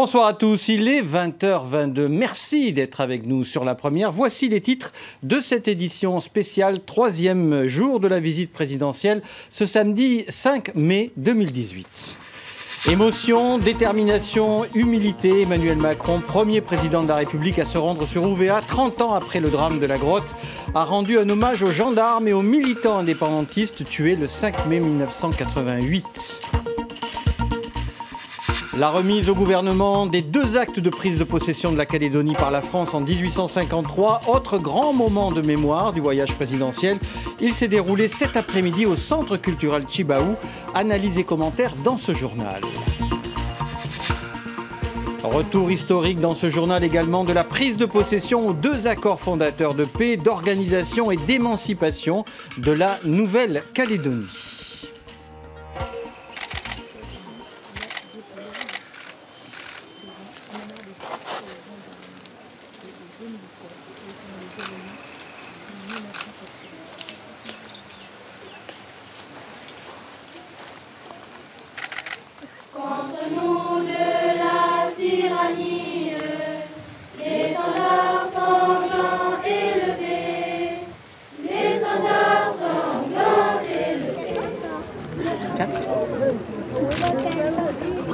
Bonsoir à tous, il est 20h22. Merci d'être avec nous sur La Première. Voici les titres de cette édition spéciale, troisième jour de la visite présidentielle, ce samedi 5 mai 2018. Émotion, détermination, humilité. Emmanuel Macron, premier président de la République à se rendre sur Ouvéa, 30 ans après le drame de la grotte, a rendu un hommage aux gendarmes et aux militants indépendantistes tués le 5 mai 1988. La remise au gouvernement des 2 actes de prise de possession de la Calédonie par la France en 1853, autre grand moment de mémoire du voyage présidentiel. Il s'est déroulé cet après-midi au Centre culturel Tjibaou. Analyse et commentaires dans ce journal. Retour historique dans ce journal également de la prise de possession aux 2 accords fondateurs de paix, d'organisation et d'émancipation de la Nouvelle-Calédonie.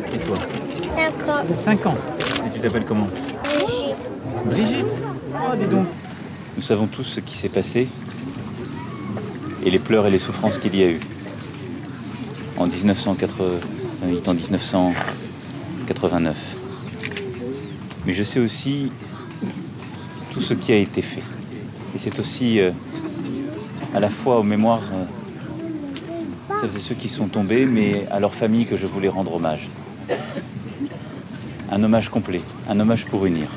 Et toi? 5 ans. Et tu t'appelles comment? Brigitte. Brigitte? Oh, dis donc. Nous savons tous ce qui s'est passé et les pleurs et les souffrances qu'il y a eu en 1988, en 1989. Mais je sais aussi tout ce qui a été fait. Et c'est aussi à la fois aux mémoires celles et ceux qui sont tombés, mais à leurs familles que je voulais rendre hommage. Un hommage complet, un hommage pour unir.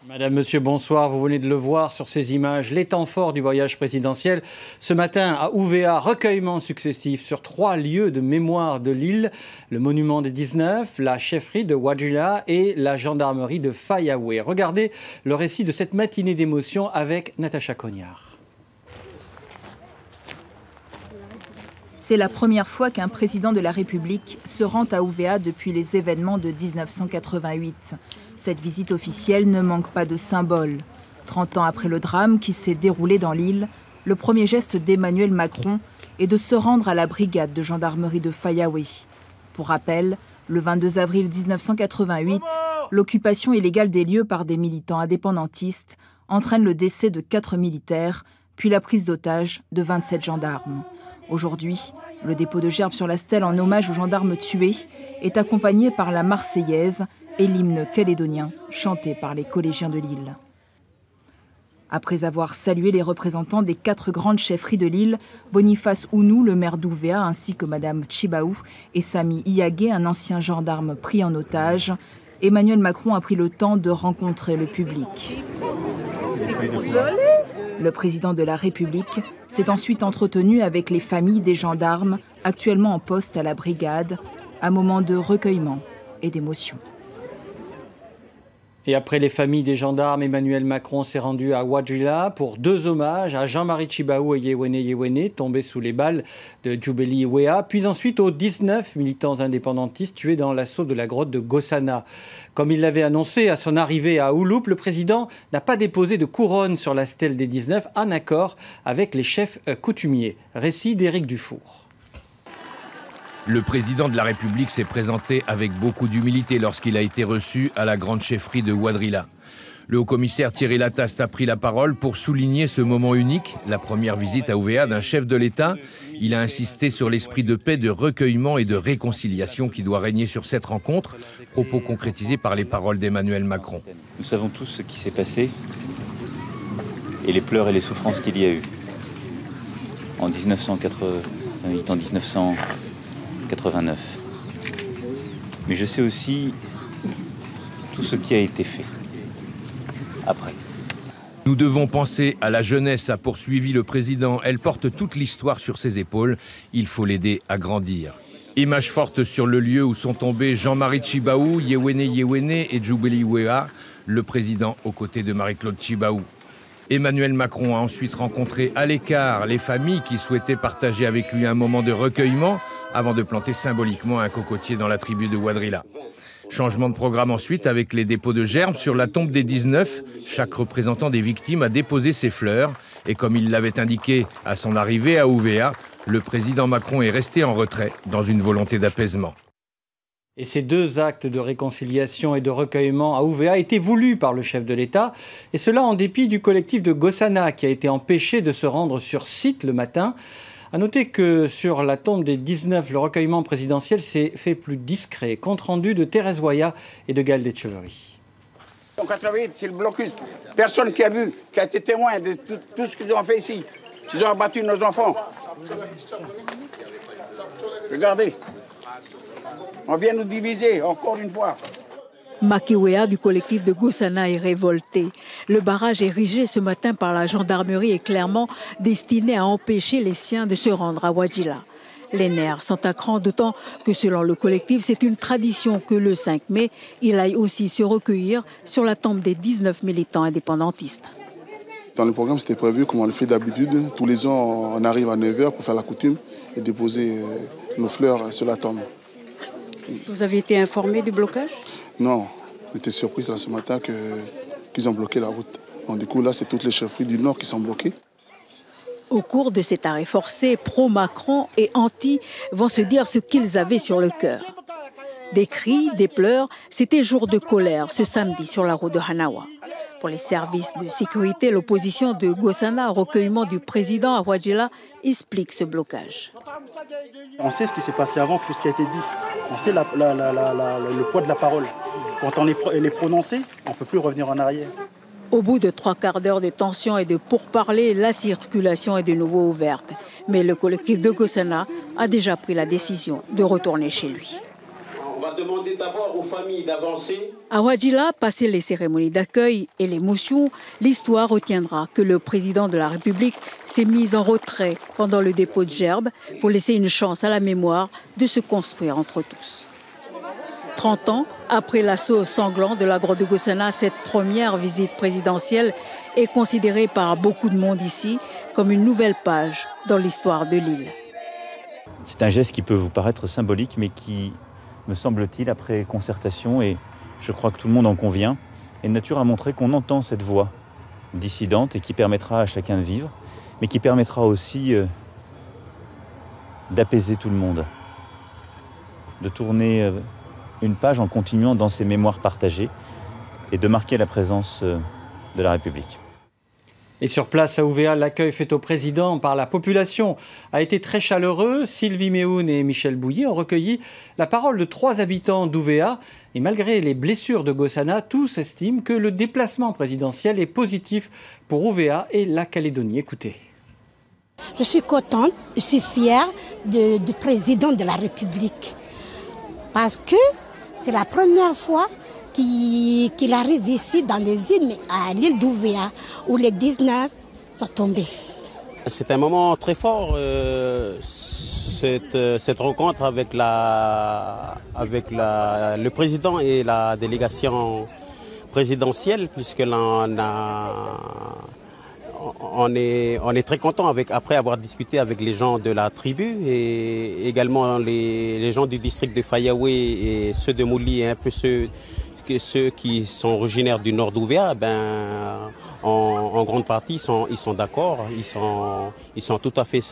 Madame, Monsieur, bonsoir. Vous venez de le voir sur ces images, les temps forts du voyage présidentiel. Ce matin, à Ouvéa, recueillement successif sur 3 lieux de mémoire de l'île. Le monument des 19, la chefferie de Wadjila et la gendarmerie de Fayaoué. Regardez le récit de cette matinée d'émotion avec Natacha Cognard. C'est la première fois qu'un président de la République se rend à Ouvéa depuis les événements de 1988. Cette visite officielle ne manque pas de symbole. 30 ans après le drame qui s'est déroulé dans l'île, le premier geste d'Emmanuel Macron est de se rendre à la brigade de gendarmerie de Fayaoué. Pour rappel, le 22 avril 1988, l'occupation illégale des lieux par des militants indépendantistes entraîne le décès de 4 militaires, puis la prise d'otage de 27 gendarmes. Aujourd'hui, le dépôt de gerbes sur la stèle en hommage aux gendarmes tués est accompagné par la Marseillaise et l'hymne calédonien chanté par les collégiens de l'île. Après avoir salué les représentants des 4 grandes chefferies de l'île, Boniface Ounou, le maire d'Ouvéa, ainsi que Madame Tjibaou et Sami Iyagé, un ancien gendarme pris en otage, Emmanuel Macron a pris le temps de rencontrer le public. Le président de la République s'est ensuite entretenu avec les familles des gendarmes actuellement en poste à la brigade, un moment de recueillement et d'émotion. Et après les familles des gendarmes, Emmanuel Macron s'est rendu à Wadjila pour 2 hommages à Jean-Marie Tjibaou et Yewene, tombés sous les balles de Djoubeli Wea, puis ensuite aux 19 militants indépendantistes tués dans l'assaut de la grotte de Gossana. Comme il l'avait annoncé à son arrivée à Ouloup, le président n'a pas déposé de couronne sur la stèle des 19 en accord avec les chefs coutumiers. Récit d'Éric Dufour. Le président de la République s'est présenté avec beaucoup d'humilité lorsqu'il a été reçu à la grande chefferie de Wadjila. Le haut-commissaire Thierry Lataste a pris la parole pour souligner ce moment unique, la première visite à Ouvéa d'un chef de l'État. Il a insisté sur l'esprit de paix, de recueillement et de réconciliation qui doit régner sur cette rencontre, propos concrétisés par les paroles d'Emmanuel Macron. Nous savons tous ce qui s'est passé et les pleurs et les souffrances qu'il y a eu en 1988, en 1989. Mais je sais aussi tout ce qui a été fait après. Nous devons penser à la jeunesse, a poursuivi le président. Elle porte toute l'histoire sur ses épaules. Il faut l'aider à grandir. Image forte sur le lieu où sont tombés Jean-Marie Tjibaou, Yewene et Djoubeli Ouvéa, le président aux côtés de Marie-Claude Tjibaou. Emmanuel Macron a ensuite rencontré à l'écart les familles qui souhaitaient partager avec lui un moment de recueillement avant de planter symboliquement un cocotier dans la tribu de Ouadrilla. Changement de programme ensuite avec les dépôts de gerbes sur la tombe des 19. Chaque représentant des victimes a déposé ses fleurs. Et comme il l'avait indiqué à son arrivée à Ouvéa, le président Macron est resté en retrait dans une volonté d'apaisement. Et ces deux actes de réconciliation et de recueillement à Ouvéa étaient voulus par le chef de l'État. Et cela en dépit du collectif de Gossana qui a été empêché de se rendre sur site le matin. A noter que sur la tombe des 19, le recueillement présidentiel s'est fait plus discret. Compte rendu de Thérèse Waya et de Gaël Detcheverry. En 88, c'est le blocus. Personne qui a vu, qui a été témoin de tout ce qu'ils ont fait ici. Ils ont abattu nos enfants. Regardez. On vient nous diviser, encore une fois. Macky Ouéa du collectif de Gossana est révolté. Le barrage érigé ce matin par la gendarmerie est clairement destiné à empêcher les siens de se rendre à Ouadjila. Les nerfs sont à cran, d'autant que selon le collectif, c'est une tradition que le 5 mai, il aille aussi se recueillir sur la tombe des 19 militants indépendantistes. Dans le programme, c'était prévu, comme on le fait d'habitude. Tous les ans, on arrive à 9h pour faire la coutume et déposer nos fleurs sur la tombe. Vous avez été informé du blocage ? Non, j'étais surprise là, ce matin qu'ils ont bloqué la route. Donc, du coup, là, c'est toutes les chefferies du Nord qui sont bloquées. Au cours de cet arrêt forcé, pro-Macron et anti vont se dire ce qu'ils avaient sur le cœur. Des cris, des pleurs, c'était jour de colère ce samedi sur la route de Hanawa. Pour les services de sécurité, l'opposition de Gossana au recueillement du président à Ouadjila explique ce blocage. On sait ce qui s'est passé avant, tout ce qui a été dit. On sait le poids de la parole. Quand elle est prononcée, on ne peut plus revenir en arrière. Au bout de 3/4 d'heure de tension et de pourparlers, la circulation est de nouveau ouverte. Mais le collectif de Gossana a déjà pris la décision de retourner chez lui. On va demander d'abord aux familles d'avancer. À Ouadjila, passé les cérémonies d'accueil et l'émotion, l'histoire retiendra que le président de la République s'est mis en retrait pendant le dépôt de gerbes pour laisser une chance à la mémoire de se construire entre tous. 30 ans après l'assaut sanglant de la grotte de Gossana, cette première visite présidentielle est considérée par beaucoup de monde ici comme une nouvelle page dans l'histoire de l'île. C'est un geste qui peut vous paraître symbolique, mais qui, me semble-t-il, après concertation, et je crois que tout le monde en convient, et nature a montré qu'on entend cette voix dissidente et qui permettra à chacun de vivre, mais qui permettra aussi d'apaiser tout le monde, de tourner une page en continuant dans ces mémoires partagées et de marquer la présence de la République. Et sur place à Ouvéa, l'accueil fait au président par la population a été très chaleureux. Sylvie Méhoun et Michel Bouillet ont recueilli la parole de 3 habitants d'Ouvéa. Et malgré les blessures de Gossana, tous estiment que le déplacement présidentiel est positif pour Ouvéa et la Calédonie. Écoutez. Je suis contente, je suis fière du président de la République. Parce que c'est la première fois qu'il arrive ici dans les îles, mais à l'île d'Ouvéa, où les 19 sont tombés. C'est un moment très fort, cette rencontre avec le président et la délégation présidentielle, puisque là on est très content après avoir discuté avec les gens de la tribu et également les gens du district de Fayaoué et ceux de Mouli et un peu ceux qui sont originaires du nord d'Ouvéa, en grande partie ils sont d'accord, ils sont tout à fait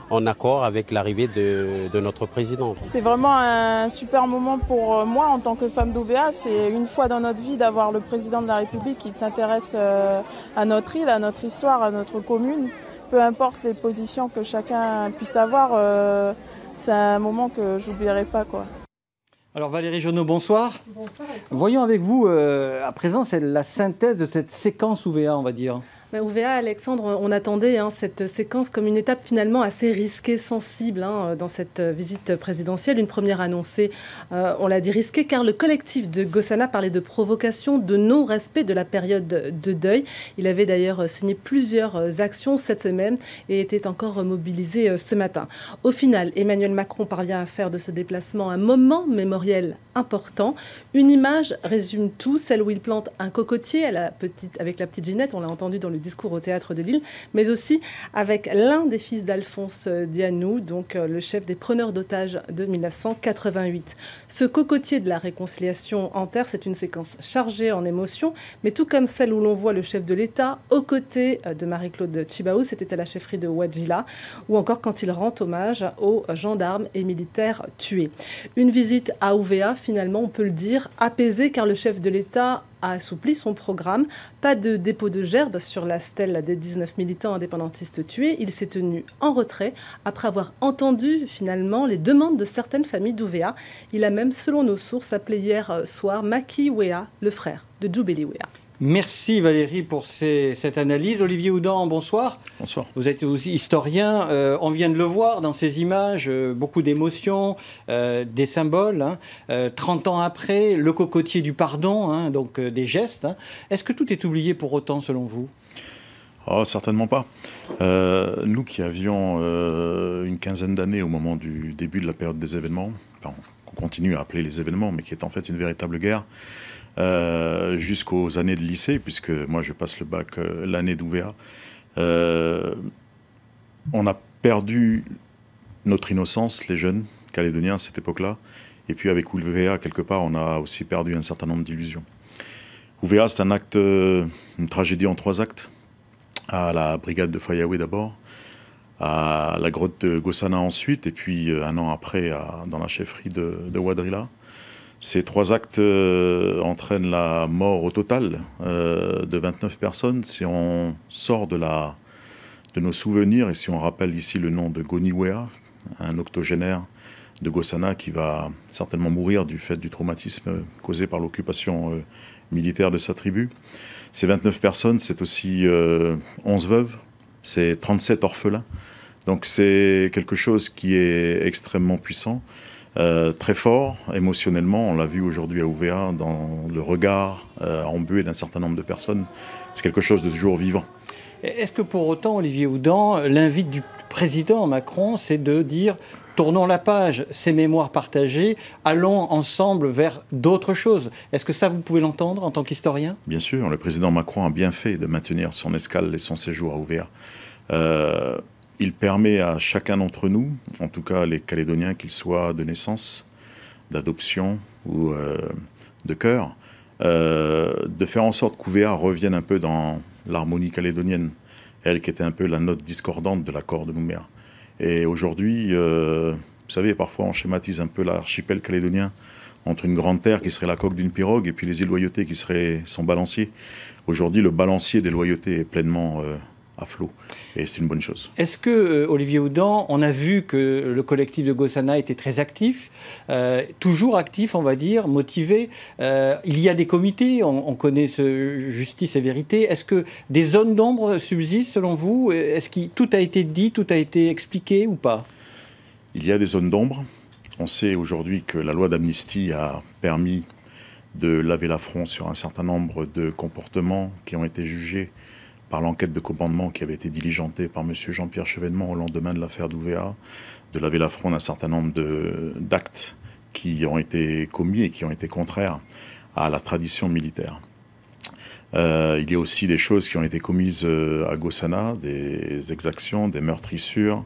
en accord avec l'arrivée de notre président. C'est vraiment un super moment pour moi en tant que femme d'OVA. C'est une fois dans notre vie d'avoir le président de la République qui s'intéresse à notre île, à notre histoire, à notre commune. Peu importe les positions que chacun puisse avoir, c'est un moment que j'oublierai pas, quoi. Alors Valérie Jonot, bonsoir. Bonsoir. Voyons avec vous, à présent, c'est la synthèse de cette séquence OVA, on va dire. OVA, Alexandre, on attendait cette séquence comme une étape finalement assez risquée, sensible dans cette visite présidentielle. Une première annoncée, on l'a dit, risquée, car le collectif de Gossana parlait de provocation, de non-respect de la période de deuil. Il avait d'ailleurs signé plusieurs actions cette semaine et était encore mobilisé ce matin. Au final, Emmanuel Macron parvient à faire de ce déplacement un moment mémoriel important. Une image résume tout, celle où il plante un cocotier avec la petite Ginette, on l'a entendu dans le discours au Théâtre de Lille, mais aussi avec l'un des fils d'Alphonse Dianou, donc le chef des preneurs d'otages de 1988. Ce cocotier de la réconciliation en terre, c'est une séquence chargée en émotions, mais tout comme celle où l'on voit le chef de l'État aux côtés de Marie-Claude Tjibaou, c'était à la chefferie de Ouadjila, ou encore quand il rend hommage aux gendarmes et militaires tués. Une visite à Ouvéa, finalement, on peut le dire, apaisée, car le chef de l'État a assoupli son programme. Pas de dépôt de gerbes sur la stèle des 19 militants indépendantistes tués. Il s'est tenu en retrait après avoir entendu finalement les demandes de certaines familles d'Ouvéa. Il a même, selon nos sources, appelé hier soir Maki Wea, le frère de Djoubeli Wea. Merci Valérie pour cette analyse. Olivier Houdan, bonsoir. Bonsoir. Vous êtes aussi historien. On vient de le voir dans ces images, beaucoup d'émotions, des symboles. 30 ans après, le cocotier du pardon, donc des gestes. Est-ce que tout est oublié pour autant selon vous ? Oh, certainement pas. Nous qui avions une quinzaine d'années au moment du début de la période des événements, qu'on continue à appeler les événements, mais qui est en fait une véritable guerre, jusqu'aux années de lycée, puisque moi je passe le bac l'année d'OVA, on a perdu notre innocence, les jeunes calédoniens à cette époque-là, et puis avec OVA, quelque part, on a aussi perdu un certain nombre d'illusions. OVA, c'est un acte, une tragédie en 3 actes, à la brigade de Fayaoué d'abord, à la grotte de Gossana ensuite, et puis un an après dans la chefferie de Ouadjila. Ces 3 actes entraînent la mort au total de 29 personnes. Si on sort de nos souvenirs et si on rappelle ici le nom de Goni Wea, un octogénaire de Gossana qui va certainement mourir du fait du traumatisme causé par l'occupation militaire de sa tribu. Ces 29 personnes, c'est aussi 11 veuves, c'est 37 orphelins. Donc c'est quelque chose qui est extrêmement puissant. Très fort émotionnellement, on l'a vu aujourd'hui à OVA dans le regard embué d'un certain nombre de personnes. C'est quelque chose de toujours vivant. Est-ce que pour autant, Olivier Houdan, l'invite du président Macron, c'est de dire « tournons la page, ces mémoires partagées, allons ensemble vers d'autres choses ». Est-ce que ça, vous pouvez l'entendre en tant qu'historien ? Bien sûr, le président Macron a bien fait de maintenir son escale et son séjour à OVA. Il permet à chacun d'entre nous, en tout cas les Calédoniens, qu'ils soient de naissance, d'adoption ou de cœur, de faire en sorte qu'OVA revienne un peu dans l'harmonie calédonienne, elle qui était un peu la note discordante de l'accord de Nouméa. Et aujourd'hui, vous savez, parfois on schématise un peu l'archipel calédonien entre une grande terre qui serait la coque d'une pirogue et puis les îles Loyauté qui seraient son balancier. Aujourd'hui, le balancier des Loyautés est pleinement à flot. Et c'est une bonne chose. Est-ce que, Olivier Houdan, on a vu que le collectif de Gossana était très actif, toujours actif, on va dire, motivé. Il y a des comités, on connaît Justice et Vérité. Est-ce que des zones d'ombre subsistent selon vous ? Est-ce que tout a été dit, tout a été expliqué ou pas ? Il y a des zones d'ombre. On sait aujourd'hui que la loi d'amnistie a permis de laver l'affront sur un certain nombre de comportements qui ont été jugés par l'enquête de commandement qui avait été diligentée par M. Jean-Pierre Chevènement au lendemain de l'affaire d'OVA, de laver l'affront d'un certain nombre d'actes qui ont été commis et qui ont été contraires à la tradition militaire. Il y a aussi des choses qui ont été commises à Gossana, des exactions, des meurtrissures,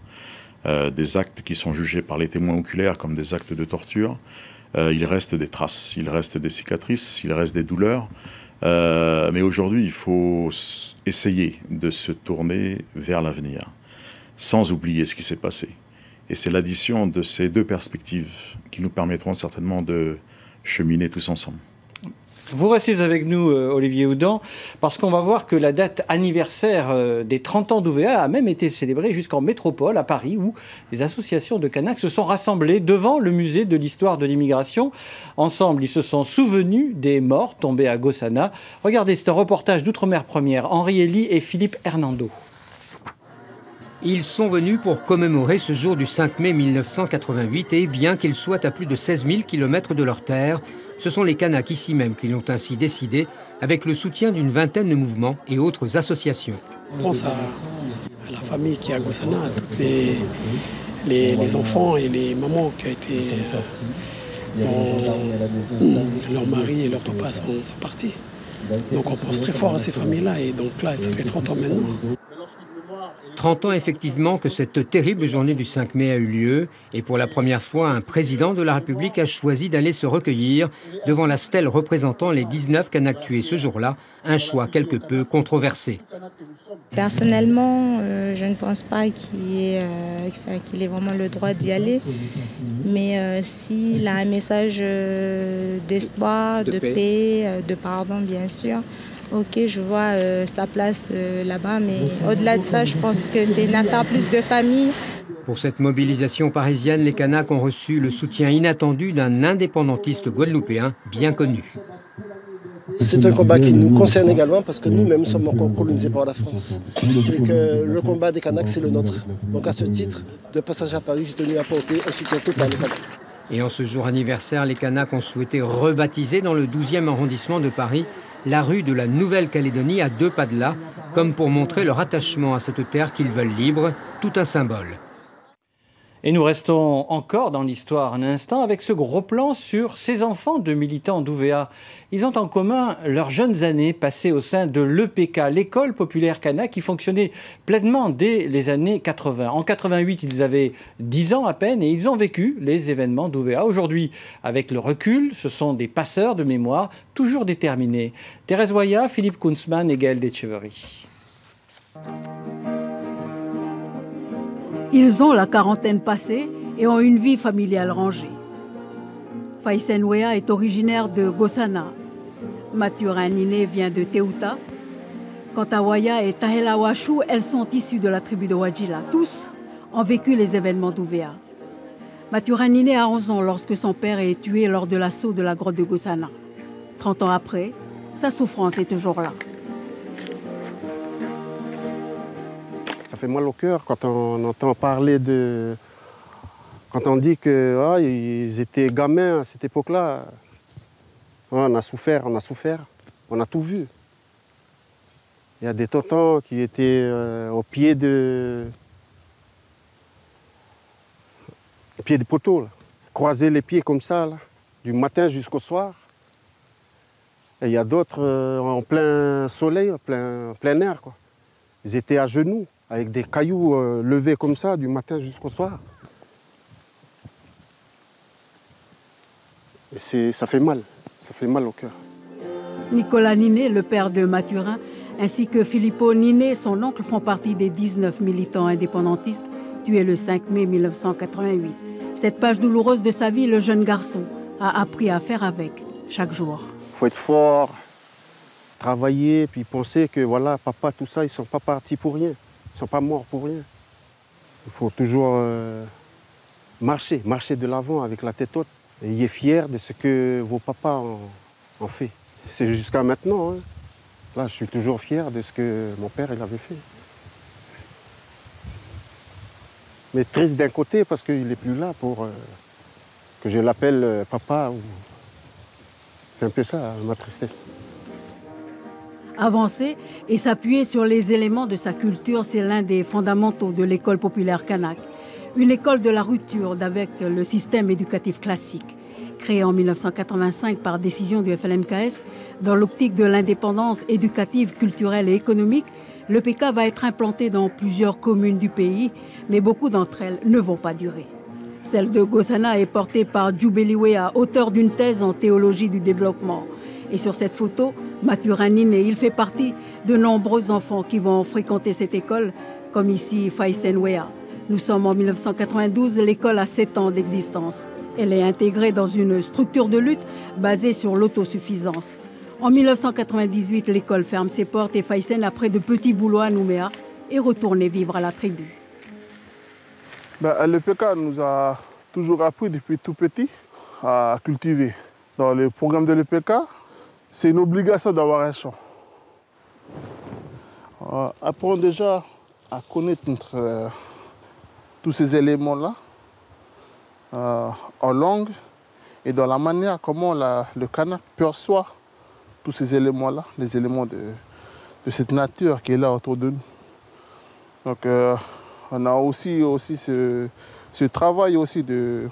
des actes qui sont jugés par les témoins oculaires comme des actes de torture. Il reste des traces, il reste des cicatrices, il reste des douleurs. Mais aujourd'hui, il faut essayer de se tourner vers l'avenir. sans oublier ce qui s'est passé. Et c'est l'addition de ces deux perspectives qui nous permettront certainement de cheminer tous ensemble. Vous restez avec nous, Olivier Houdan, parce qu'on va voir que la date anniversaire des 30 ans d'UVA a même été célébrée jusqu'en métropole, à Paris, où des associations de Kanaks se sont rassemblées devant le musée de l'histoire de l'immigration. Ensemble, ils se sont souvenus des morts tombés à Gossana. Regardez, c'est un reportage d'Outre-mer Première, Henri Elie et Philippe Hernando. Ils sont venus pour commémorer ce jour du 5 mai 1988 et bien qu'ils soient à plus de 16 000 km de leur terre, ce sont les Kanaks ici même qui l'ont ainsi décidé, avec le soutien d'une vingtaine de mouvements et autres associations. On pense à la famille qui est à Gossana, à tous les enfants et les mamans qui ont été leur mari et leur papa sont partis. Donc on pense très fort à ces familles-là et donc là ça fait 30 ans maintenant. 30 ans effectivement que cette terrible journée du 5 mai a eu lieu et pour la première fois un président de la République a choisi d'aller se recueillir devant la stèle représentant les 19 Kanaks tués ce jour-là, un choix quelque peu controversé. Personnellement, je ne pense pas qu'il ait vraiment le droit d'y aller, mais s'il a un message d'espoir, de paix, de pardon bien sûr, ok, je vois sa place là-bas, mais au-delà de ça, je pense que c'est une affaire plus de famille. Pour cette mobilisation parisienne, les Kanaks ont reçu le soutien inattendu d'un indépendantiste guadeloupéen bien connu. C'est un combat qui nous concerne également parce que nous-mêmes sommes encore colonisés par la France et que le combat des Kanaks, c'est le nôtre. Donc à ce titre, de passage à Paris, j'ai tenu à apporter un soutien total aux Kanaks. Et en ce jour anniversaire, les Kanaks ont souhaité rebaptiser dans le 12e arrondissement de Paris la rue de la Nouvelle-Calédonie à 2 pas de là, comme pour montrer leur attachement à cette terre qu'ils veulent libre, tout un symbole. Et nous restons encore dans l'histoire un instant avec ce gros plan sur ces enfants de militants d'UVA. Ils ont en commun leurs jeunes années passées au sein de l'EPK, l'école populaire kanak, qui fonctionnait pleinement dès les années 80. En 88, ils avaient 10 ans à peine et ils ont vécu les événements d'UVA. Aujourd'hui, avec le recul, ce sont des passeurs de mémoire toujours déterminés. Thérèse Waya, Philippe Kunzmann et Gaël Detcheverry. Ils ont la quarantaine passée et ont une vie familiale rangée. Faïsen Wea est originaire de Gossana. Mathurin Niné vient de Teuta. Quant à Waya et Tahela Wachou, elles sont issues de la tribu de Wajila. Tous ont vécu les événements d'UVA. Mathurin Niné a 11 ans lorsque son père est tué lors de l'assaut de la grotte de Gossana. 30 ans après, sa souffrance est toujours là. Ça fait mal au cœur quand on entend parler de... Quand on dit qu'ils étaient gamins à cette époque-là. On a souffert, on a tout vu. Il y a des tontons qui étaient au pied des poteaux, là. Croiser les pieds comme ça, là, du matin jusqu'au soir. Et il y a d'autres en plein soleil, en plein air, quoi. Ils étaient à genoux, avec des cailloux levés comme ça, du matin jusqu'au soir. Et ça fait mal au cœur. Nicolas Niné, le père de Mathurin, ainsi que Filippo Niné, son oncle, font partie des 19 militants indépendantistes tués le 5 mai 1988. Cette page douloureuse de sa vie, le jeune garçon a appris à faire avec chaque jour. Il faut être fort, travailler, puis penser que voilà, papa, tout ça, ils ne sont pas partis pour rien. Ils ne sont pas morts pour rien. Il faut toujours marcher de l'avant avec la tête haute. Ayez fier de ce que vos papas ont fait. C'est jusqu'à maintenant. Hein. Là, je suis toujours fier de ce que mon père il avait fait. Mais triste d'un côté parce qu'il n'est plus là pour que je l'appelle papa. C'est un peu ça, ma tristesse. Avancer et s'appuyer sur les éléments de sa culture, c'est l'un des fondamentaux de l'école populaire kanak. Une école de la rupture avec le système éducatif classique. Créée en 1985 par décision du FLNKS, dans l'optique de l'indépendance éducative, culturelle et économique, l'EPK va être implanté dans plusieurs communes du pays, mais beaucoup d'entre elles ne vont pas durer. Celle de Gossana est portée par Djoubeliwea, auteur d'une thèse en théologie du développement. Et sur cette photo, Mathurin Niné, il fait partie de nombreux enfants qui vont fréquenter cette école, comme ici Faïsen Wea. Nous sommes en 1992, l'école a 7 ans d'existence. Elle est intégrée dans une structure de lutte basée sur l'autosuffisance. En 1998, l'école ferme ses portes et Faïsen, après de petits boulots à Nouméa, est retourné vivre à la tribu. L'EPK nous a toujours appris depuis tout petit à cultiver. Dans le programme de l'EPK, c'est une obligation d'avoir un champ. Apprendre déjà à connaître tous ces éléments-là en langue et dans la manière comment le Kanak perçoit tous ces éléments-là, les éléments de cette nature qui est là autour de nous. Donc on a aussi ce travail aussi de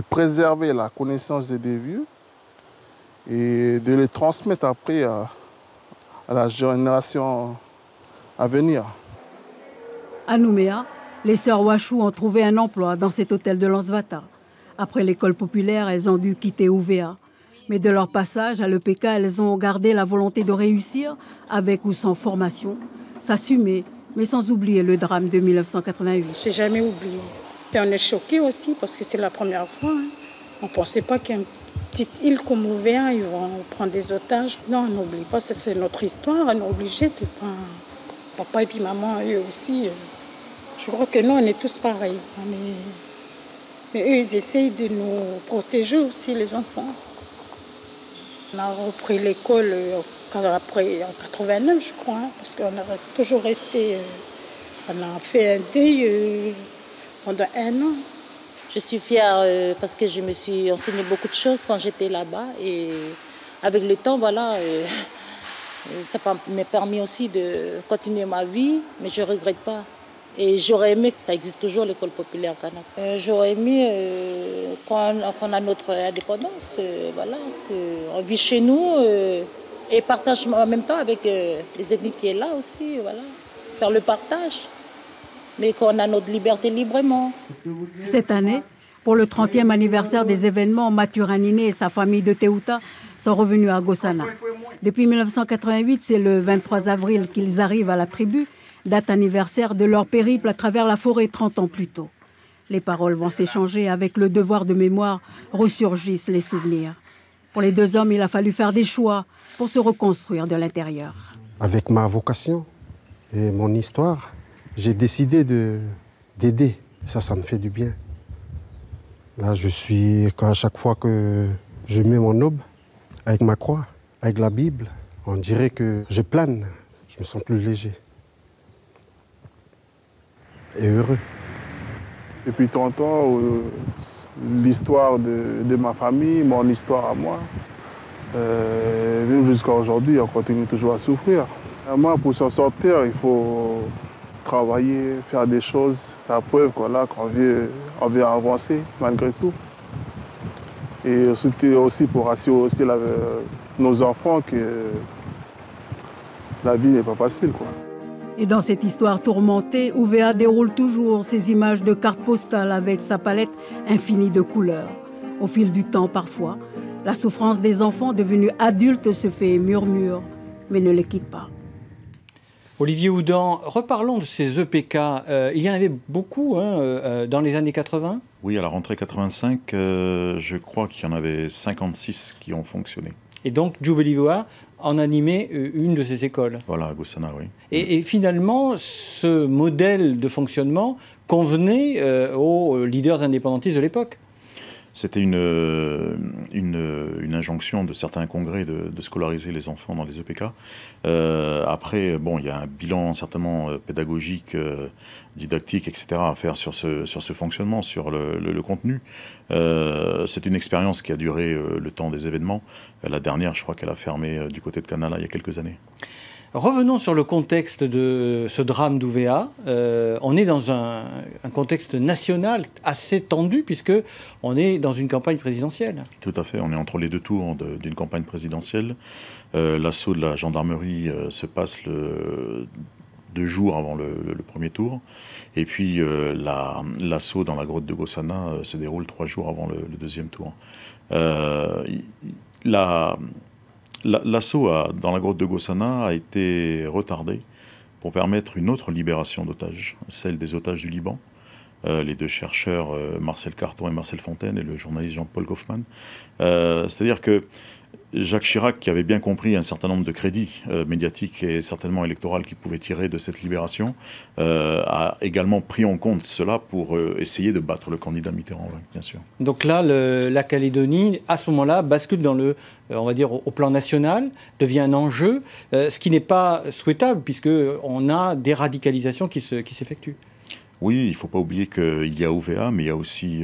préserver la connaissance des vieux et de les transmettre après à la génération à venir. À Nouméa, les sœurs Wachou ont trouvé un emploi dans cet hôtel de Lansvata. Après l'école populaire, elles ont dû quitter UVA. Mais de leur passage à l'EPK, elles ont gardé la volonté de réussir, avec ou sans formation, s'assumer, mais sans oublier le drame de 1988. Je n'ai jamais oublié. Et on est choqués aussi parce que c'est la première fois. On ne pensait pas qu'une petite île comme UVA, ils vont prendre des otages. Non, on n'oublie pas, c'est notre histoire, on est obligé de pas... Papa et puis maman, eux aussi, je crois que nous, on est tous pareils. Mais eux, ils essayent de nous protéger aussi, les enfants. On a repris l'école après en 89, je crois, parce qu'on a toujours resté... on a fait un deuil pendant 1 an. Je suis fière parce que je me suis enseigné beaucoup de choses quand j'étais là-bas. Et avec le temps, voilà... ça m'a permis aussi de continuer ma vie, mais je ne regrette pas. Et j'aurais aimé que ça existe toujours, l'école populaire Kanak. J'aurais aimé qu'on a notre indépendance, voilà, qu'on vit chez nous et partage en même temps avec les ethnies qui sont là aussi, voilà, faire le partage, mais qu'on a notre liberté librement. Cette année, pour le 30e anniversaire des événements, Mathurin et sa famille de Teuta sont revenus à Gossana. Depuis 1988, c'est le 23 avril qu'ils arrivent à la tribu, date anniversaire de leur périple à travers la forêt 30 ans plus tôt. Les paroles vont s'échanger, avec le devoir de mémoire ressurgissent les souvenirs. Pour les 2 hommes, il a fallu faire des choix pour se reconstruire de l'intérieur. Avec ma vocation et mon histoire, j'ai décidé d'aider. Ça me fait du bien. Là, à chaque fois que je mets mon aube, avec ma croix, avec la Bible, on dirait que je plane, je me sens plus léger et heureux. Depuis 30 ans, l'histoire de ma famille, mon histoire à moi, même jusqu'à aujourd'hui, on continue toujours à souffrir. Moi, pour s'en sortir, il faut travailler, faire des choses, faire preuve qu'on veut avancer malgré tout. Et aussi pour rassurer aussi nos enfants que la vie n'est pas facile, quoi. Et dans cette histoire tourmentée, UVA déroule toujours ses images de cartes postales avec sa palette infinie de couleurs. Au fil du temps, parfois, la souffrance des enfants devenus adultes se fait murmure, mais ne les quitte pas. Olivier Houdan, reparlons de ces EPK. Il y en avait beaucoup dans les années 80 ? Oui, à la rentrée 85, je crois qu'il y en avait 56 qui ont fonctionné. Et donc, Djoubelivoa en animait une de ces écoles. Voilà, à Gossana, oui. Et finalement, ce modèle de fonctionnement convenait aux leaders indépendantistes de l'époque. C'était une injonction de certains congrès de scolariser les enfants dans les EPK. Après, bon, il y a un bilan certainement pédagogique, didactique, etc. à faire sur ce fonctionnement, sur le contenu. C'est une expérience qui a duré le temps des événements. La dernière, je crois qu'elle a fermé du côté de Canala il y a quelques années. Revenons sur le contexte de ce drame d'UVA. On est dans un contexte national assez tendu puisqu'on est dans une campagne présidentielle. Tout à fait, on est entre les 2 tours d'une campagne présidentielle. L'assaut de la gendarmerie se passe 2 jours avant le premier tour. Et puis l'assaut dans la grotte de Gossana se déroule 3 jours avant le deuxième tour. L'assaut dans la grotte de Gossana a été retardé pour permettre une autre libération d'otages, celle des otages du Liban. Les deux chercheurs Marcel Carton et Marcel Fontaine et le journaliste Jean-Paul Kaufmann. C'est-à-dire que Jacques Chirac, qui avait bien compris un certain nombre de crédits médiatiques et certainement électoraux qu'il pouvait tirer de cette libération, a également pris en compte cela pour essayer de battre le candidat Mitterrand, bien sûr. Donc là, la Calédonie, à ce moment-là, bascule dans le, on va dire, au plan national, devient un enjeu, ce qui n'est pas souhaitable, puisqu'on a des radicalisations qui s'effectuent. Oui, il ne faut pas oublier qu'il y a OVA, mais il y a aussi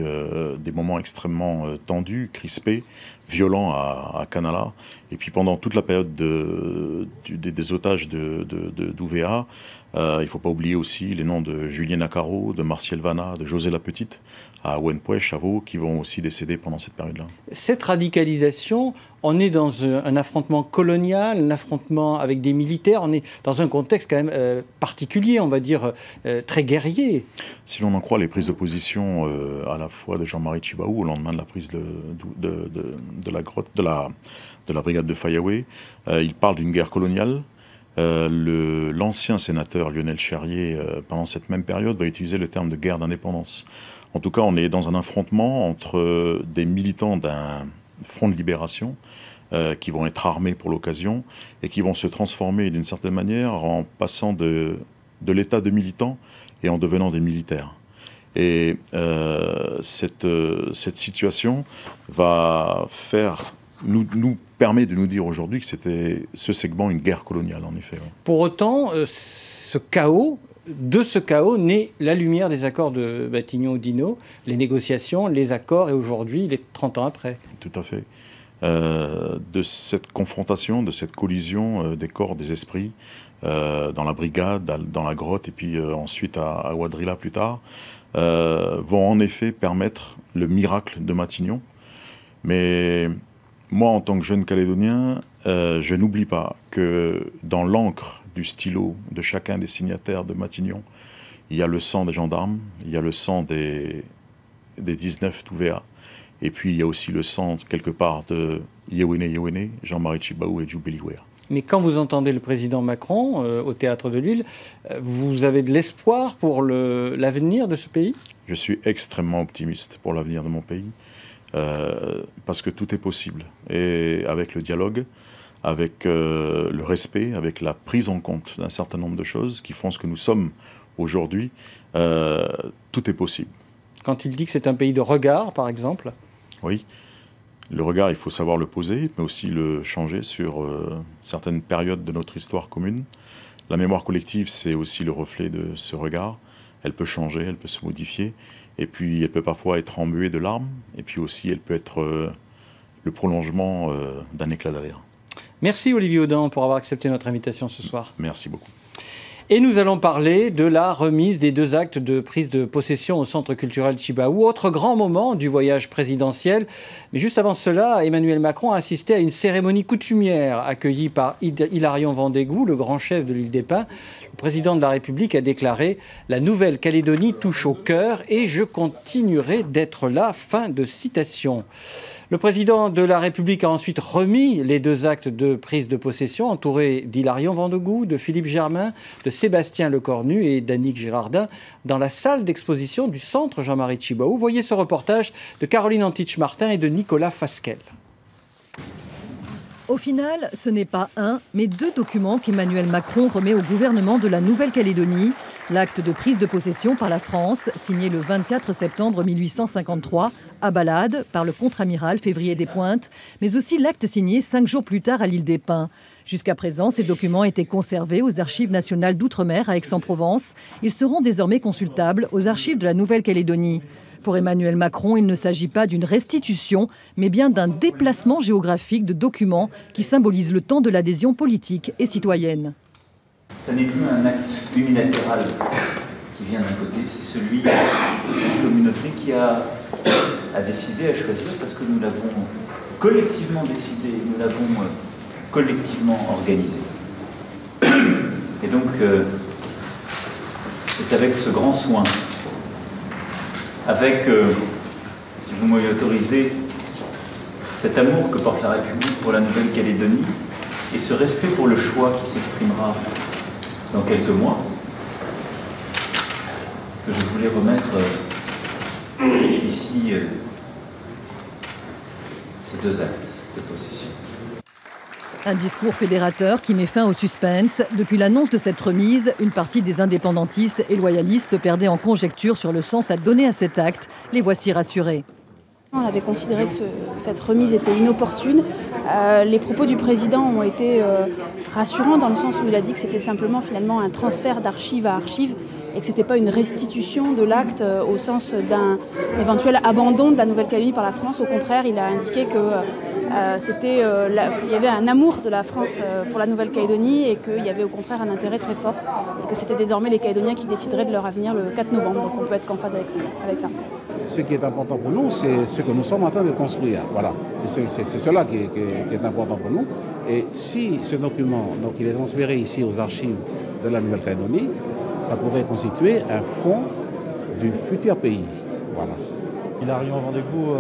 des moments extrêmement tendus, crispés, violents à Canala. Et puis pendant toute la période des otages d'OVA, il ne faut pas oublier aussi les noms de Julien Accaro, de Martial Vanna, de José Lapetite, à Wenpouech, à Vaud, qui vont aussi décéder pendant cette période-là. Cette radicalisation, on est dans un affrontement colonial, un affrontement avec des militaires, on est dans un contexte quand même particulier, on va dire, très guerrier. Si l'on en croit les prises de position à la fois de Jean-Marie Tjibaou au lendemain de la prise de la brigade de Fayaoué, il parle d'une guerre coloniale. L'ancien sénateur Lionel Cherrier, pendant cette même période, va utiliser le terme de guerre d'indépendance. En tout cas, on est dans un affrontement entre des militants d'un front de libération qui vont être armés pour l'occasion et qui vont se transformer d'une certaine manière en passant de l'état de militant et en devenant des militaires. Et cette situation va nous permet de nous dire aujourd'hui que c'était ce segment une guerre coloniale, en effet. Ouais. Pour autant, de ce chaos naît la lumière des accords de Matignon-Oudinot, les négociations, les accords, et aujourd'hui, les 30 ans après. Tout à fait. De cette confrontation, de cette collision des corps, des esprits, dans la brigade, dans la grotte, et puis ensuite à Ouadrilla plus tard, vont en effet permettre le miracle de Matignon. Mais moi, en tant que jeune Calédonien, je n'oublie pas que dans l'encre du stylo de chacun des signataires de Matignon, il y a le sang des gendarmes, il y a le sang des 19 d'OVA, et puis il y a aussi le sang, quelque part, de Yewene, Jean-Marie Tjibaou et Djoubeli Wea. Mais quand vous entendez le président Macron au Théâtre de Lille, vous avez de l'espoir pour l'avenir de ce pays ? Je suis extrêmement optimiste pour l'avenir de mon pays, parce que tout est possible. Et avec le dialogue, avec le respect, avec la prise en compte d'un certain nombre de choses qui font ce que nous sommes aujourd'hui, tout est possible. Quand il dit que c'est un pays de regard, par exemple ? Oui. Le regard, il faut savoir le poser, mais aussi le changer sur certaines périodes de notre histoire commune. La mémoire collective, c'est aussi le reflet de ce regard. Elle peut changer, elle peut se modifier, et puis elle peut parfois être embuée de larmes, et puis aussi elle peut être le prolongement d'un éclat de rire. Merci Olivier Audin pour avoir accepté notre invitation ce soir. Merci beaucoup. Et nous allons parler de la remise des 2 actes de prise de possession au Centre culturel Tjibaou, autre grand moment du voyage présidentiel. Mais juste avant cela, Emmanuel Macron a assisté à une cérémonie coutumière accueillie par Hilarion Vendégou, le grand chef de l'île des Pins. Le président de la République a déclaré « La Nouvelle-Calédonie touche au cœur et je continuerai d'être là ». Fin de citation. Le président de la République a ensuite remis les 2 actes de prise de possession, entouré d'Hilarion Vendégou, de Philippe Germain, de Sébastien Lecornu et d'Annick Girardin, dans la salle d'exposition du Centre Jean-Marie Tjibaou. Voyez ce reportage de Caroline Antich-Martin et de Nicolas Fasquelle. Au final, ce n'est pas un, mais 2 documents qu'Emmanuel Macron remet au gouvernement de la Nouvelle-Calédonie. L'acte de prise de possession par la France, signé le 24 septembre 1853, à Balade, par le contre-amiral Février des Pointes, mais aussi l'acte signé 5 jours plus tard à l'île des Pins. Jusqu'à présent, ces documents étaient conservés aux Archives nationales d'Outre-mer à Aix-en-Provence. Ils seront désormais consultables aux Archives de la Nouvelle-Calédonie. Pour Emmanuel Macron, il ne s'agit pas d'une restitution, mais bien d'un déplacement géographique de documents qui symbolise le temps de l'adhésion politique et citoyenne. Ce n'est plus un acte unilatéral qui vient d'un côté, c'est celui d'une communauté qui a décidé, à choisir, parce que nous l'avons collectivement décidé, nous l'avons collectivement organisé. Et donc, c'est avec ce grand soin, avec, si vous m'y autorisez, cet amour que porte la République pour la Nouvelle-Calédonie et ce respect pour le choix qui s'exprimera dans quelques mois que je voulais remettre ici ces deux actes de possession. Un discours fédérateur qui met fin au suspense. Depuis l'annonce de cette remise, une partie des indépendantistes et loyalistes se perdait en conjecture sur le sens à donner à cet acte. Les voici rassurés. On avait considéré que cette remise était inopportune. Les propos du président ont été rassurants dans le sens où il a dit que c'était simplement finalement un transfert d'archive à archive et que ce n'était pas une restitution de l'acte au sens d'un éventuel abandon de la Nouvelle-Calédonie par la France. Au contraire, il a indiqué que il y avait un amour de la France pour la Nouvelle-Calédonie et qu'il y avait au contraire un intérêt très fort et que c'était désormais les Calédoniens qui décideraient de leur avenir le 4 novembre. Donc on peut être qu'en phase avec ça. Ce qui est important pour nous, c'est ce que nous sommes en train de construire. Voilà, c'est cela qui est important pour nous. Et si ce document, donc, il est transféré ici aux archives de la Nouvelle-Calédonie, ça pourrait constituer un fonds du futur pays. Voilà. Hilarion Vendégou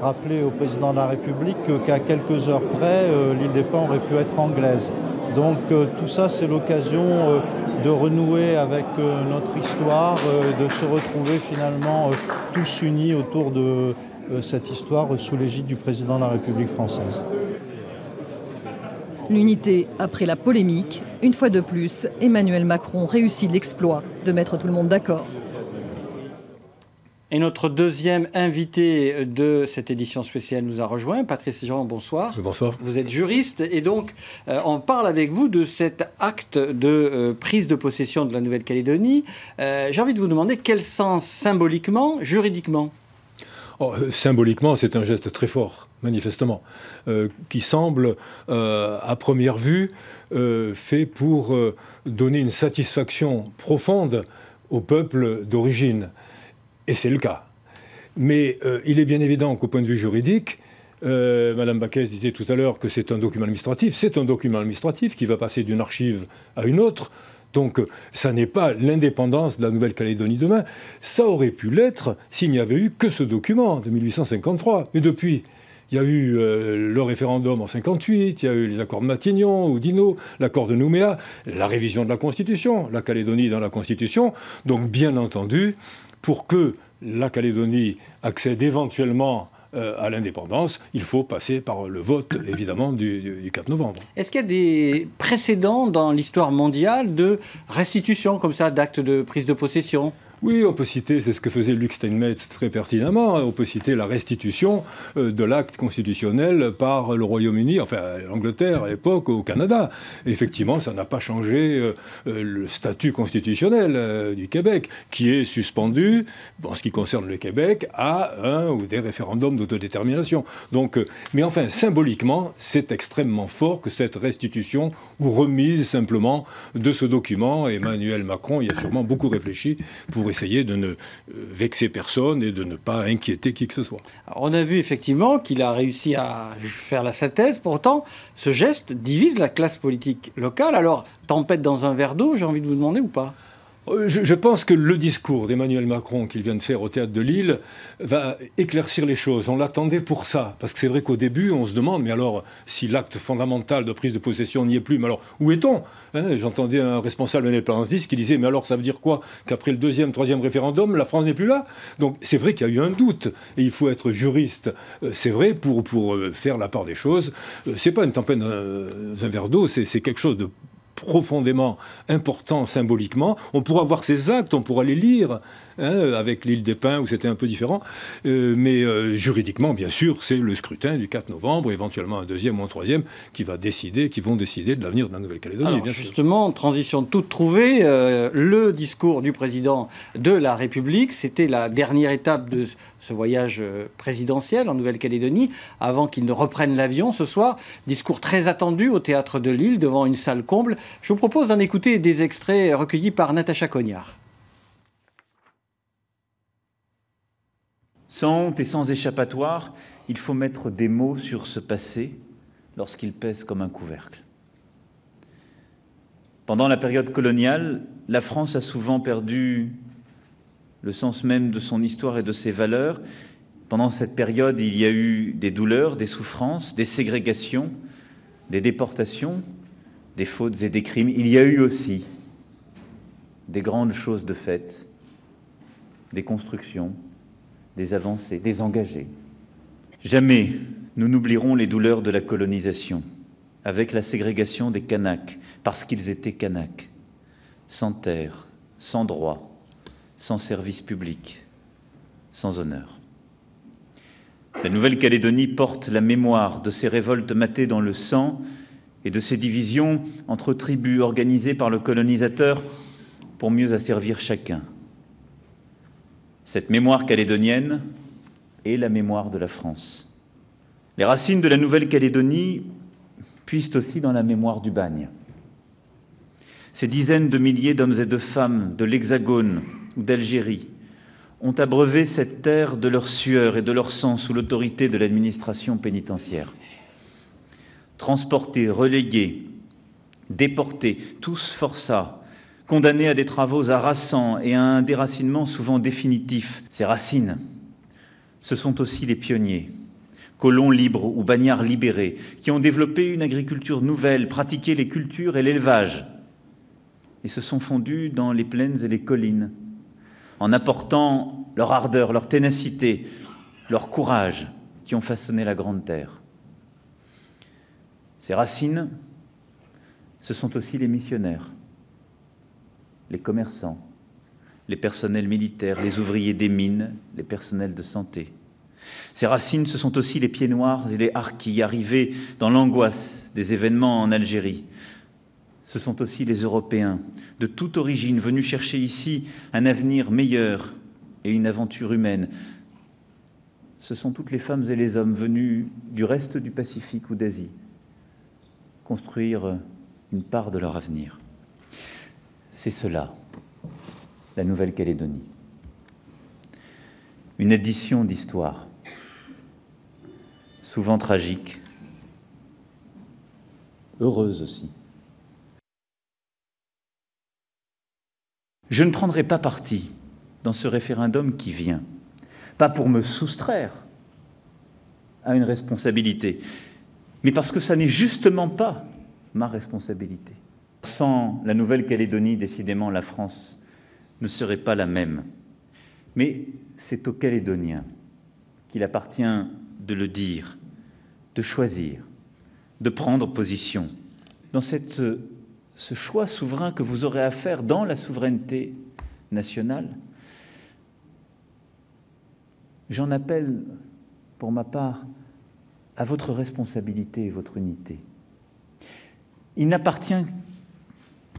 rappelait au président de la République qu'à quelques heures près, l'île des Pins aurait pu être anglaise. Donc tout ça, c'est l'occasion de renouer avec notre histoire, de se retrouver finalement tous unis autour de cette histoire sous l'égide du président de la République française. L'unité après la polémique. Une fois de plus, Emmanuel Macron réussit l'exploit de mettre tout le monde d'accord. Et notre deuxième invité de cette édition spéciale nous a rejoint. Patrice Jean, bonsoir. Bonsoir. Vous êtes juriste et donc on parle avec vous de cet acte de prise de possession de la Nouvelle-Calédonie. J'ai envie de vous demander quel sens symboliquement, juridiquement ? Symboliquement, c'est un geste très fort, manifestement, qui semble, à première vue, fait pour donner une satisfaction profonde au peuple d'origine. Et c'est le cas. Mais il est bien évident qu'au point de vue juridique, Madame Baquès disait tout à l'heure que c'est un document administratif. C'est un document administratif qui va passer d'une archive à une autre. Donc ça n'est pas l'indépendance de la Nouvelle-Calédonie demain. Ça aurait pu l'être s'il n'y avait eu que ce document de 1853. Mais depuis, il y a eu le référendum en 58, il y a eu les accords de Matignon, Oudinot, l'accord de Nouméa, la révision de la Constitution, la Calédonie dans la Constitution. Donc bien entendu, pour que la Calédonie accède éventuellement à l'indépendance, il faut passer par le vote, évidemment, du 4 novembre. Est-ce qu'il y a des précédents dans l'histoire mondiale de restitution, comme ça, d'actes de prise de possession ? Oui, on peut citer, c'est ce que faisait Luc Steinmetz très pertinemment, on peut citer la restitution de l'acte constitutionnel par le Royaume-Uni, enfin l'Angleterre à l'époque, au Canada. Et effectivement, ça n'a pas changé le statut constitutionnel du Québec, qui est suspendu, en ce qui concerne le Québec, à un ou des référendums d'autodétermination. Donc, mais enfin, symboliquement, c'est extrêmement fort que cette restitution ou remise simplement de ce document. Emmanuel Macron y a sûrement beaucoup réfléchi pour essayer de ne vexer personne et de ne pas inquiéter qui que ce soit. Alors, on a vu effectivement qu'il a réussi à faire la synthèse. Pourtant, ce geste divise la classe politique locale. Alors, tempête dans un verre d'eau, j'ai envie de vous demander ou pas ? Je pense que le discours d'Emmanuel Macron qu'il vient de faire au Théâtre de Lille va éclaircir les choses. On l'attendait pour ça. Parce que c'est vrai qu'au début, on se demande, mais alors, si l'acte fondamental de prise de possession n'y est plus, mais alors, où est-on ? J'entendais un responsable indépendantiste qui disait, mais alors, ça veut dire quoi ? Qu'après le deuxième, troisième référendum, la France n'est plus là ? Donc, c'est vrai qu'il y a eu un doute. Et il faut être juriste, c'est vrai, pour faire la part des choses. C'est pas une tempête dans un verre d'eau, c'est quelque chose de profondément important symboliquement. On pourra voir ces actes, on pourra les lire, avec l'île des Pins où c'était un peu différent. Mais juridiquement, bien sûr, c'est le scrutin du 4 novembre, éventuellement un deuxième ou un troisième, qui vont décider de l'avenir de la Nouvelle-Calédonie. Alors, justement, transition toute trouvée, le discours du président de la République, c'était la dernière étape de ce voyage présidentiel en Nouvelle-Calédonie, avant qu'il ne reprenne l'avion ce soir. Discours très attendu au Théâtre de Lille, devant une salle comble. Je vous propose d'en écouter des extraits recueillis par Natacha Cognard. Sans honte et sans échappatoire, il faut mettre des mots sur ce passé lorsqu'il pèse comme un couvercle. Pendant la période coloniale, la France a souvent perdu le sens même de son histoire et de ses valeurs. Pendant cette période, il y a eu des douleurs, des souffrances, des ségrégations, des déportations, des fautes et des crimes. Il y a eu aussi des grandes choses de fait, des constructions, des avancées, des engagés. Jamais nous n'oublierons les douleurs de la colonisation, avec la ségrégation des Kanaks, parce qu'ils étaient Kanaks, sans terre, sans droit, sans service public, sans honneur. La Nouvelle-Calédonie porte la mémoire de ces révoltes matées dans le sang et de ces divisions entre tribus organisées par le colonisateur pour mieux asservir chacun. Cette mémoire calédonienne est la mémoire de la France. Les racines de la Nouvelle-Calédonie puisent aussi dans la mémoire du bagne. Ces dizaines de milliers d'hommes et de femmes de l'Hexagone ou d'Algérie ont abreuvé cette terre de leur sueur et de leur sang sous l'autorité de l'administration pénitentiaire. Transportés, relégués, déportés, tous forçats, condamnés à des travaux harassants et à un déracinement souvent définitif. Ces racines, ce sont aussi les pionniers, colons libres ou bagnards libérés, qui ont développé une agriculture nouvelle, pratiqué les cultures et l'élevage, et se sont fondus dans les plaines et les collines, en apportant leur ardeur, leur ténacité, leur courage, qui ont façonné la Grande Terre. Ces racines, ce sont aussi les missionnaires, les commerçants, les personnels militaires, les ouvriers des mines, les personnels de santé. Ces racines, ce sont aussi les pieds noirs et les harkis arrivés dans l'angoisse des événements en Algérie. Ce sont aussi les Européens, de toute origine, venus chercher ici un avenir meilleur et une aventure humaine. Ce sont toutes les femmes et les hommes venus du reste du Pacifique ou d'Asie, construire une part de leur avenir. C'est cela, la Nouvelle-Calédonie. Une édition d'histoire, souvent tragique, heureuse aussi. Je ne prendrai pas parti dans ce référendum qui vient, pas pour me soustraire à une responsabilité, mais parce que ça n'est justement pas ma responsabilité. Sans la Nouvelle-Calédonie, décidément, la France ne serait pas la même. Mais c'est aux Calédoniens qu'il appartient de le dire, de choisir, de prendre position. Dans ce choix souverain que vous aurez à faire dans la souveraineté nationale, j'en appelle, pour ma part, à votre responsabilité et votre unité. Il n'appartient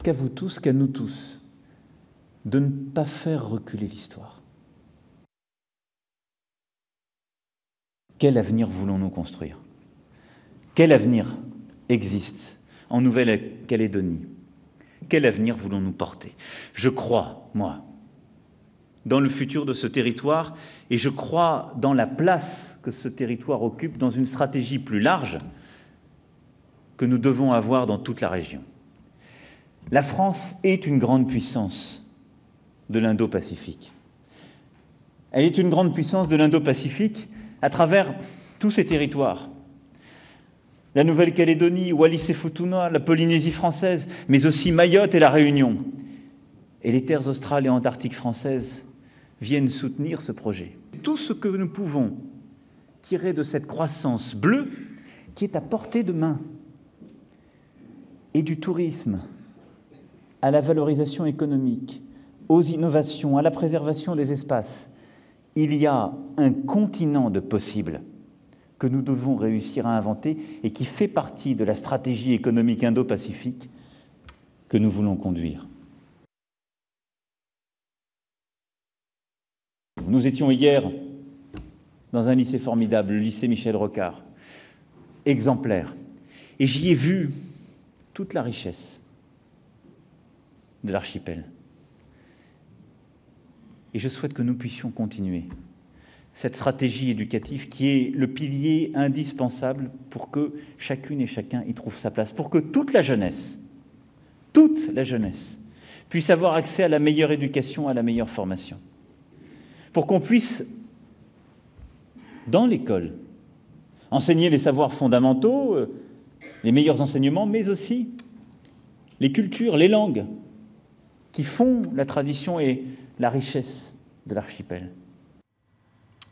qu'à vous tous, qu'à nous tous, de ne pas faire reculer l'histoire. Quel avenir voulons-nous construire? Quel avenir existe en Nouvelle-Calédonie? Quel avenir voulons-nous porter? Je crois, moi, dans le futur de ce territoire, et je crois dans la place que ce territoire occupe dans une stratégie plus large que nous devons avoir dans toute la région. La France est une grande puissance de l'Indo-Pacifique. Elle est une grande puissance de l'Indo-Pacifique à travers tous ces territoires. La Nouvelle-Calédonie, Wallis et Futuna, la Polynésie française, mais aussi Mayotte et la Réunion. Et les terres australes et antarctiques françaises viennent soutenir ce projet. Tout ce que nous pouvons tirer de cette croissance bleue qui est à portée de main, et du tourisme à la valorisation économique, aux innovations, à la préservation des espaces, il y a un continent de possibles que nous devons réussir à inventer et qui fait partie de la stratégie économique indo-pacifique que nous voulons conduire. Nous étions hier dans un lycée formidable, le lycée Michel Rocard, exemplaire, et j'y ai vu toute la richesse de l'archipel. Et je souhaite que nous puissions continuer cette stratégie éducative qui est le pilier indispensable pour que chacune et chacun y trouve sa place, pour que toute la jeunesse puisse avoir accès à la meilleure éducation, à la meilleure formation, pour qu'on puisse, dans l'école, enseigner les savoirs fondamentaux, les meilleurs enseignements, mais aussi les cultures, les langues, qui font la tradition et la richesse de l'archipel.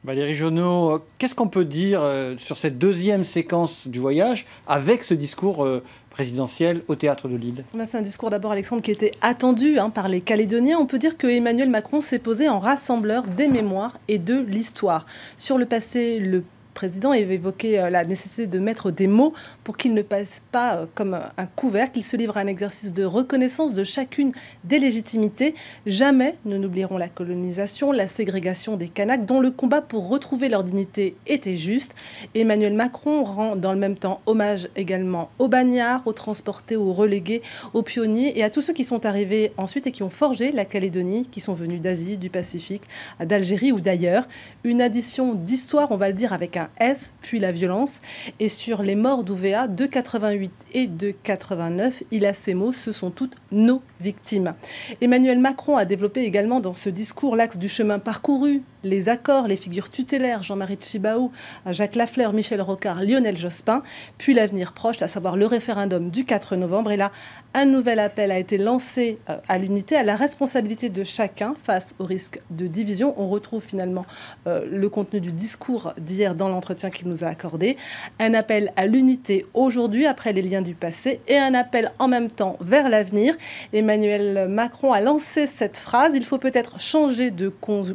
Valérie Jonot, qu'est-ce qu'on peut dire sur cette deuxième séquence du voyage avec ce discours présidentiel au Théâtre de Lille? C'est un discours d'abord, Alexandre, qui était attendu par les Calédoniens. On peut dire que Emmanuel Macron s'est posé en rassembleur des mémoires et de l'histoire. Sur le passé, le président avait évoqué la nécessité de mettre des mots pour qu'il ne passe pas comme un couvercle. Il se livre à un exercice de reconnaissance de chacune des légitimités. Jamais nous n'oublierons la colonisation, la ségrégation des Kanaks, dont le combat pour retrouver leur dignité était juste. Emmanuel Macron rend dans le même temps hommage également aux bagnards, aux transportés, aux relégués, aux pionniers et à tous ceux qui sont arrivés ensuite et qui ont forgé la Calédonie, qui sont venus d'Asie, du Pacifique, d'Algérie ou d'ailleurs. Une addition d'histoire, on va le dire avec un S, puis la violence. Et sur les morts d'Ouvéa de 88 et de 89, il a ces mots, ce sont toutes nos victimes. Emmanuel Macron a développé également dans ce discours l'axe du chemin parcouru, les accords, les figures tutélaires, Jean-Marie Tjibaou, Jacques Lafleur, Michel Rocard, Lionel Jospin, puis l'avenir proche, à savoir le référendum du 4 novembre. Et là, un nouvel appel a été lancé à l'unité, à la responsabilité de chacun face au risque de division. On retrouve finalement le contenu du discours d'hier dans l'entretien qu'il nous a accordé. Un appel à l'unité aujourd'hui, après les liens du passé, et un appel en même temps vers l'avenir. Emmanuel Macron a lancé cette phrase: il faut peut-être changer de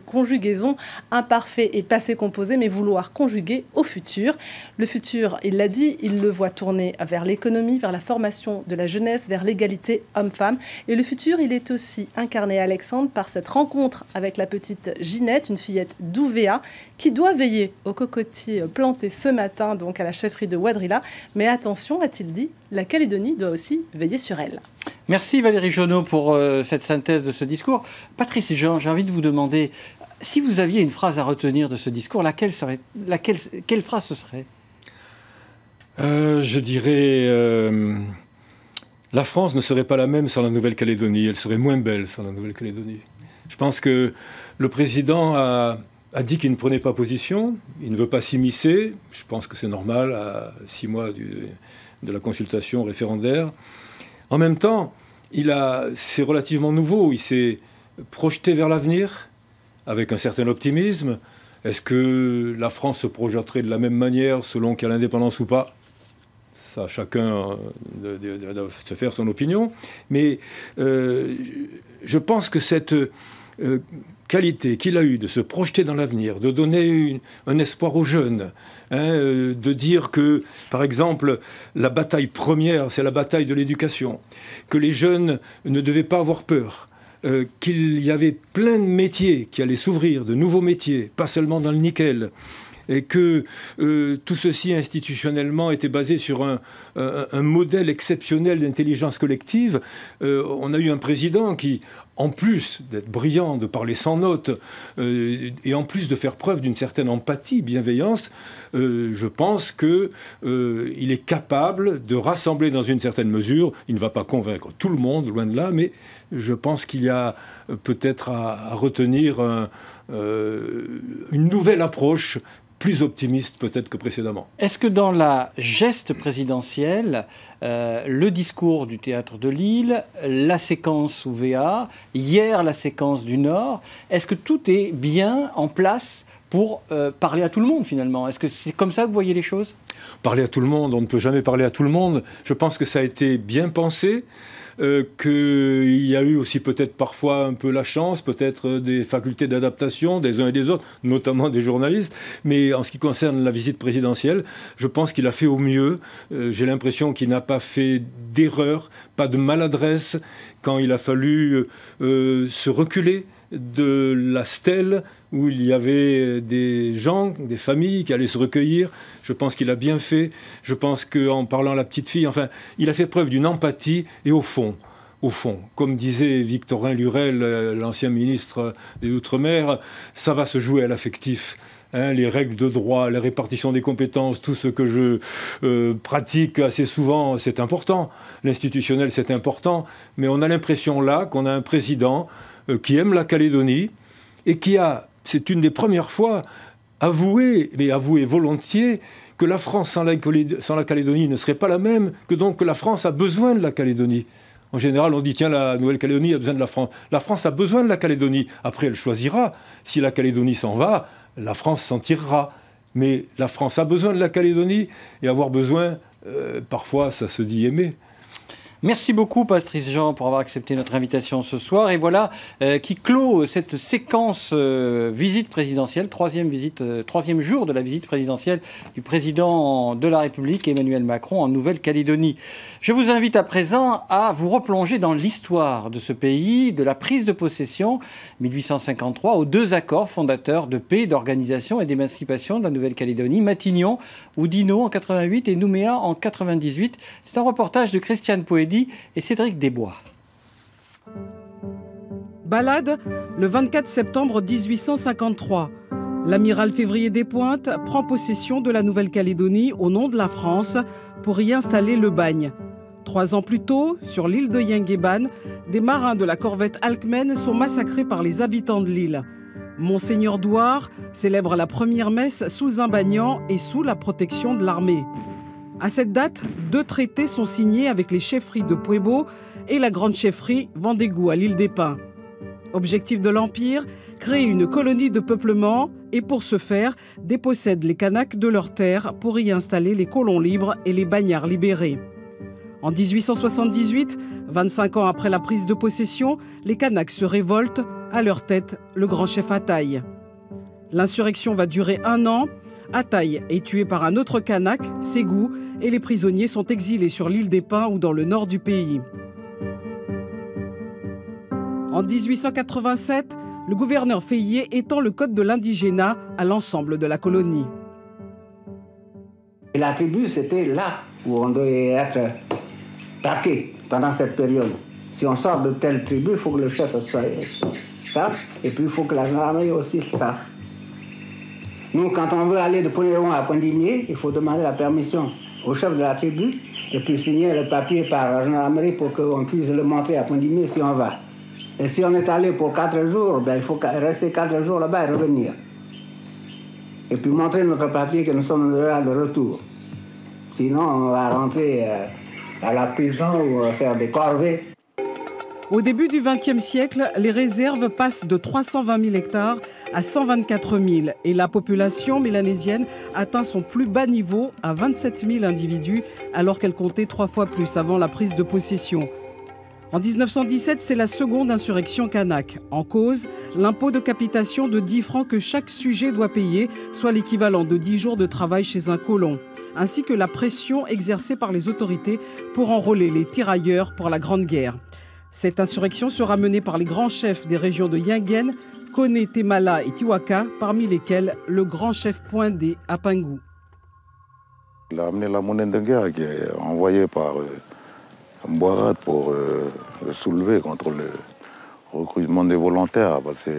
conjugaison, imparfait et passé composé, mais vouloir conjuguer au futur. Le futur, il l'a dit, il le voit tourner vers l'économie, vers la formation de la jeunesse, vers l'égalité homme-femme. Et le futur, il est aussi incarné, Alexandre, par cette rencontre avec la petite Ginette, une fillette d'Ouvéa, qui doit veiller aux cocotiers plantés ce matin, donc à la chefferie de Wadrilla. Mais attention, a-t-il dit, la Calédonie doit aussi veiller sur elle. Merci Valérie Jonot pour cette synthèse de ce discours. Patrice Jean, j'ai envie de vous demander, si vous aviez une phrase à retenir de ce discours, quelle phrase ce serait? Je dirais... la France ne serait pas la même sans la Nouvelle-Calédonie. Elle serait moins belle sans la Nouvelle-Calédonie. Je pense que le président a dit qu'il ne prenait pas position. Il ne veut pas s'immiscer. Je pense que c'est normal à 6 mois de la consultation référendaire. En même temps, c'est relativement nouveau. Il s'est projeté vers l'avenir avec un certain optimisme. Est-ce que la France se projetterait de la même manière selon qu'il y a l'indépendance ou pas? Ça, chacun doit se faire son opinion. Mais je pense que cette qualité qu'il a eue de se projeter dans l'avenir, de donner un espoir aux jeunes, de dire que, par exemple, la bataille première, c'est la bataille de l'éducation, que les jeunes ne devaient pas avoir peur, qu'il y avait plein de métiers qui allaient s'ouvrir, de nouveaux métiers, pas seulement dans le nickel, et que tout ceci institutionnellement était basé sur un modèle exceptionnel d'intelligence collective. On a eu un président qui, en plus d'être brillant, de parler sans notes, et en plus de faire preuve d'une certaine empathie, bienveillance, je pense qu'il est capable de rassembler dans une certaine mesure. Il ne va pas convaincre tout le monde, loin de là, mais je pense qu'il y a peut-être à retenir une nouvelle approche, plus optimiste peut-être que précédemment. Est-ce que dans la geste présidentielle, le discours du Théâtre de Lille, la séquence Ouvéa, hier la séquence du Nord, est-ce que tout est bien en place pour parler à tout le monde finalement? Est-ce que c'est comme ça que vous voyez les choses? Parler à tout le monde, on ne peut jamais parler à tout le monde. Je pense que ça a été bien pensé. Qu'il y a eu aussi peut-être parfois un peu la chance, peut-être des facultés d'adaptation des uns et des autres, notamment des journalistes. Mais en ce qui concerne la visite présidentielle, je pense qu'il a fait au mieux. J'ai l'impression qu'il n'a pas fait d'erreur, pas de maladresse quand il a fallu se reculer de la stèle où il y avait des gens, des familles qui allaient se recueillir. Je pense qu'il a bien fait. Je pense qu'en parlant à la petite fille, enfin, il a fait preuve d'une empathie et au fond, comme disait Victorin Lurel, l'ancien ministre des Outre-mer, ça va se jouer à l'affectif. Les règles de droit, la répartition des compétences, tout ce que je pratique assez souvent, c'est important. L'institutionnel, c'est important. Mais on a l'impression là qu'on a un président qui aime la Calédonie et qui a, c'est une des premières fois, avoué volontiers, que la France sans la Calédonie ne serait pas la même, que donc que la France a besoin de la Calédonie. En général, on dit, tiens, la Nouvelle-Calédonie a besoin de la France. La France a besoin de la Calédonie. Après, elle choisira. Si la Calédonie s'en va, la France s'en tirera. Mais la France a besoin de la Calédonie, et avoir besoin, parfois, ça se dit aimer. Merci beaucoup, Patrice Jean, pour avoir accepté notre invitation ce soir. Et voilà qui clôt cette séquence visite présidentielle, troisième jour de la visite présidentielle du président de la République, Emmanuel Macron, en Nouvelle-Calédonie. Je vous invite à présent à vous replonger dans l'histoire de ce pays, de la prise de possession, 1853, aux deux accords fondateurs de paix, d'organisation et d'émancipation de la Nouvelle-Calédonie, Matignon, Oudinot en 88 et Nouméa en 98. C'est un reportage de Christiane Poëdi et Cédric Desbois. Balade, le 24 septembre 1853. L'amiral Février Despointes prend possession de la Nouvelle-Calédonie au nom de la France pour y installer le bagne. 3 ans plus tôt, sur l'île de Yinguébane, des marins de la corvette Alcmen sont massacrés par les habitants de l'île. Monseigneur Douard célèbre la première messe sous un banyan et sous la protection de l'armée. À cette date, 2 traités sont signés avec les chefferies de Puebo et la grande chefferie Vendégou à l'île des Pins. Objectif de l'Empire, créer une colonie de peuplement et pour ce faire, dépossède les Kanaks de leurs terres pour y installer les colons libres et les bagnards libérés. En 1878, 25 ans après la prise de possession, les Kanaks se révoltent, à leur tête le grand chef Ataï. L'insurrection va durer 1 an. Ataï est tué par un autre Kanak, Ségou, et les prisonniers sont exilés sur l'île des Pins ou dans le nord du pays. En 1887, le gouverneur Feillier étend le code de l'indigénat à l'ensemble de la colonie. Et la tribu, c'était là où on devait être traqué pendant cette période. Si on sort de telle tribu, il faut que le chef sache, et puis il faut que la gendarmerie aussi sache. Nous, quand on veut aller de Pont-Léon à Poindimier, il faut demander la permission au chef de la tribu et puis signer le papier par la gendarmerie pour qu'on puisse le montrer à Poindimier si on va. Et si on est allé pour 4 jours, ben, il faut rester 4 jours là-bas et revenir. Et puis montrer notre papier que nous sommes là de retour. Sinon, on va rentrer à la prison ou faire des corvées. Au début du XXe siècle, les réserves passent de 320 000 hectares à 124 000 et la population mélanésienne atteint son plus bas niveau à 27 000 individus alors qu'elle comptait 3 fois plus avant la prise de possession. En 1917, c'est la seconde insurrection kanak. En cause, l'impôt de capitation de 10 francs que chaque sujet doit payer, soit l'équivalent de 10 jours de travail chez un colon, ainsi que la pression exercée par les autorités pour enrôler les tirailleurs pour la Grande Guerre. Cette insurrection sera menée par les grands chefs des régions de Yinguen, Koné, Temala et Tiwaka, parmi lesquels le grand chef Poindé à Pingou. Il a amené la monnaie de guerre qui est envoyée par Mboirat pour le soulever contre le recrutement des volontaires. Parce que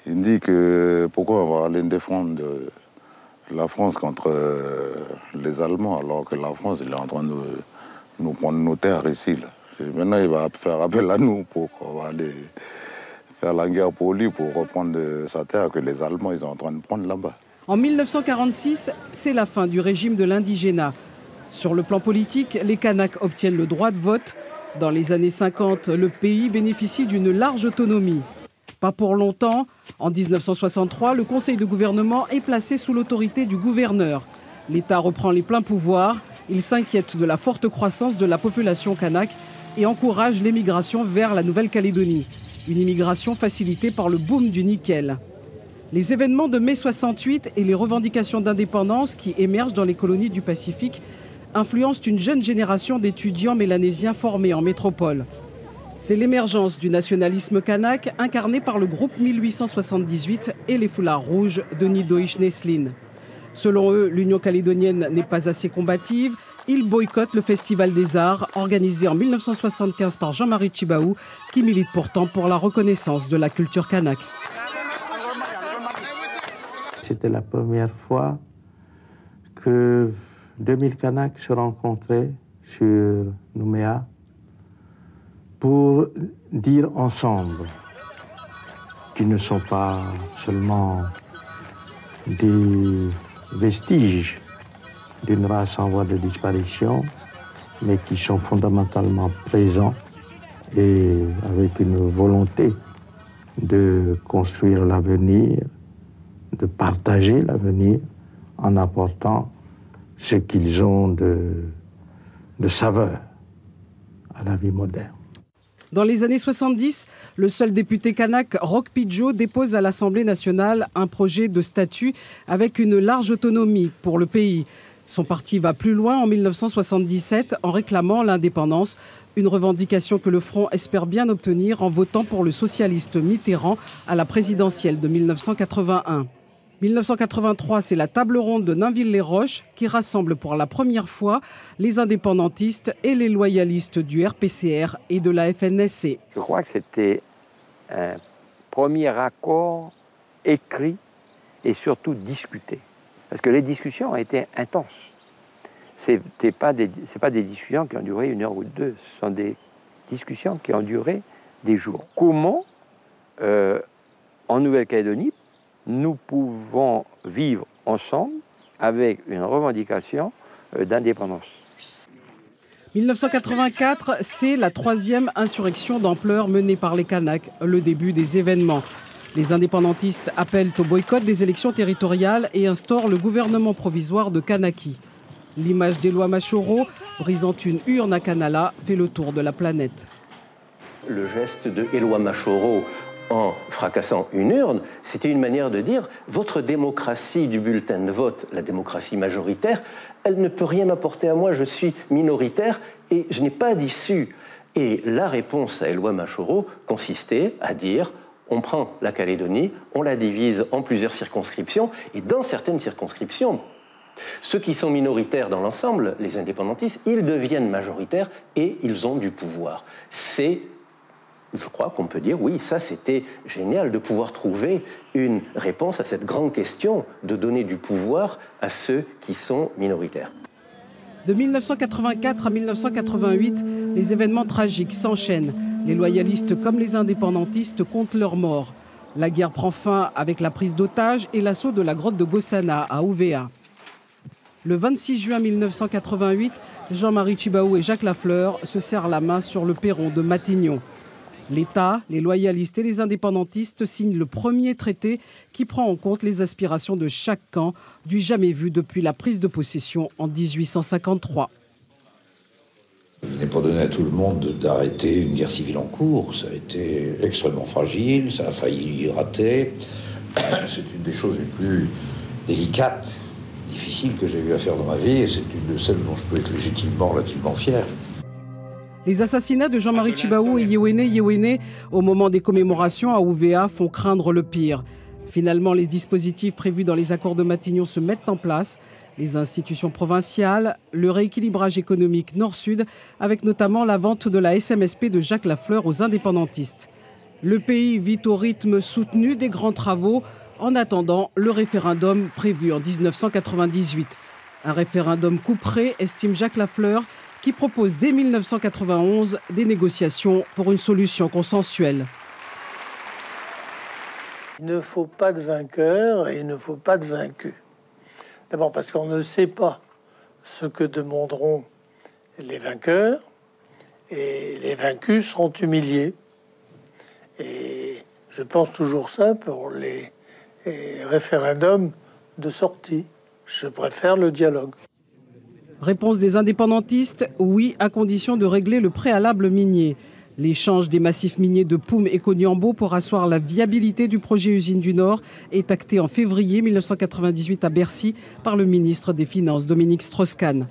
il dit que pourquoi on va aller défendre la France contre les Allemands alors que la France il est en train de nous prendre nos terres ici. Là. Maintenant, il va faire appel à nous pour qu'on va aller faire la guerre pour lui, pour reprendre sa terre que les Allemands ils sont en train de prendre là-bas. En 1946, c'est la fin du régime de l'indigénat. Sur le plan politique, les Kanaks obtiennent le droit de vote. Dans les années 50, le pays bénéficie d'une large autonomie. Pas pour longtemps. En 1963, le conseil de gouvernement est placé sous l'autorité du gouverneur. L'État reprend les pleins pouvoirs. Il s'inquiète de la forte croissance de la population kanak et encourage l'émigration vers la Nouvelle-Calédonie. Une immigration facilitée par le boom du nickel. Les événements de mai 68 et les revendications d'indépendance qui émergent dans les colonies du Pacifique influencent une jeune génération d'étudiants mélanésiens formés en métropole. C'est l'émergence du nationalisme kanak incarné par le groupe 1878 et les foulards rouges de Nidoïch Neslin. Selon eux, l'Union calédonienne n'est pas assez combative. Ils boycottent le Festival des Arts, organisé en 1975 par Jean-Marie Tchibaou, qui milite pourtant pour la reconnaissance de la culture kanak. C'était la première fois que 2000 Kanaks se rencontraient sur Nouméa pour dire ensemble qu'ils ne sont pas seulement des vestiges d'une race en voie de disparition, mais qui sont fondamentalement présents et avec une volonté de construire l'avenir, de partager l'avenir en apportant ce qu'ils ont de saveur à la vie moderne. Dans les années 70, le seul député kanak, Roch Pidjo, dépose à l'Assemblée nationale un projet de statut avec une large autonomie pour le pays. Son parti va plus loin en 1977 en réclamant l'indépendance, une revendication que le Front espère bien obtenir en votant pour le socialiste Mitterrand à la présidentielle de 1981. 1983, c'est la table ronde de Nainville-les-Roches qui rassemble pour la première fois les indépendantistes et les loyalistes du RPCR et de la FNSC. Je crois que c'était un premier accord écrit et surtout discuté. Parce que les discussions ont été intenses. Ce n'est pas des discussions qui ont duré 1 heure ou 2, ce sont des discussions qui ont duré des jours. Comment, en Nouvelle-Calédonie, nous pouvons vivre ensemble avec une revendication d'indépendance. 1984, c'est la 3e insurrection d'ampleur menée par les Kanaks, le début des événements. Les indépendantistes appellent au boycott des élections territoriales et instaurent le gouvernement provisoire de Kanaki. L'image d'Éloi Machoro, brisant une urne à Kanala, fait le tour de la planète. Le geste de Éloi Machoro en fracassant une urne, c'était une manière de dire « votre démocratie du bulletin de vote, la démocratie majoritaire, elle ne peut rien m'apporter à moi, je suis minoritaire et je n'ai pas d'issue ». Et la réponse à Éloi Machoro consistait à dire « on prend la Calédonie, on la divise en plusieurs circonscriptions et dans certaines circonscriptions, ceux qui sont minoritaires dans l'ensemble, les indépendantistes, ils deviennent majoritaires et ils ont du pouvoir ». C'est je crois qu'on peut dire, oui, ça c'était génial de pouvoir trouver une réponse à cette grande question de donner du pouvoir à ceux qui sont minoritaires. De 1984 à 1988, les événements tragiques s'enchaînent. Les loyalistes comme les indépendantistes comptent leurs morts. La guerre prend fin avec la prise d'otages et l'assaut de la grotte de Gossana à Ouvéa. Le 26 juin 1988, Jean-Marie Tjibaou et Jacques Lafleur se serrent la main sur le perron de Matignon. L'État, les loyalistes et les indépendantistes signent le premier traité qui prend en compte les aspirations de chaque camp, du jamais vu depuis la prise de possession en 1853. Il n'est pas donné à tout le monde d'arrêter une guerre civile en cours. Ça a été extrêmement fragile, ça a failli rater. C'est une des choses les plus délicates, difficiles que j'ai eu à faire dans ma vie, et c'est une de celles dont je peux être légitimement relativement fier. Les assassinats de Jean-Marie Tjibaou et Yewene au moment des commémorations à Ouvéa font craindre le pire. Finalement, les dispositifs prévus dans les accords de Matignon se mettent en place. Les institutions provinciales, le rééquilibrage économique nord-sud, avec notamment la vente de la SMSP de Jacques Lafleur aux indépendantistes. Le pays vit au rythme soutenu des grands travaux, en attendant le référendum prévu en 1998. Un référendum couperet, estime Jacques Lafleur, qui propose dès 1991 des négociations pour une solution consensuelle. Il ne faut pas de vainqueur et il ne faut pas de vaincu. D'abord parce qu'on ne sait pas ce que demanderont les vainqueurs et les vaincus seront humiliés. Et je pense toujours ça pour les référendums de sortie. Je préfère le dialogue. Réponse des indépendantistes, oui, à condition de régler le préalable minier. L'échange des massifs miniers de Poum et Koniambo pour asseoir la viabilité du projet Usine du Nord est acté en février 1998 à Bercy par le ministre des Finances Dominique Strauss-Kahn.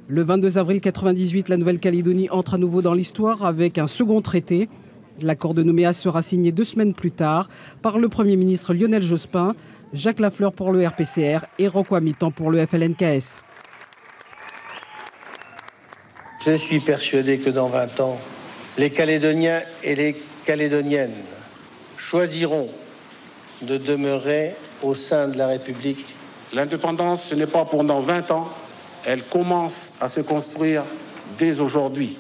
Le 22 avril 1998, la Nouvelle-Calédonie entre à nouveau dans l'histoire avec un second traité. L'accord de Nouméa sera signé 2 semaines plus tard par le Premier ministre Lionel Jospin, Jacques Lafleur pour le RPCR et Rocco Amitan pour le FLNKS. Je suis persuadé que dans 20 ans, les Calédoniens et les Calédoniennes choisiront de demeurer au sein de la République. L'indépendance, ce n'est pas pour dans 20 ans. Elle commence à se construire dès aujourd'hui.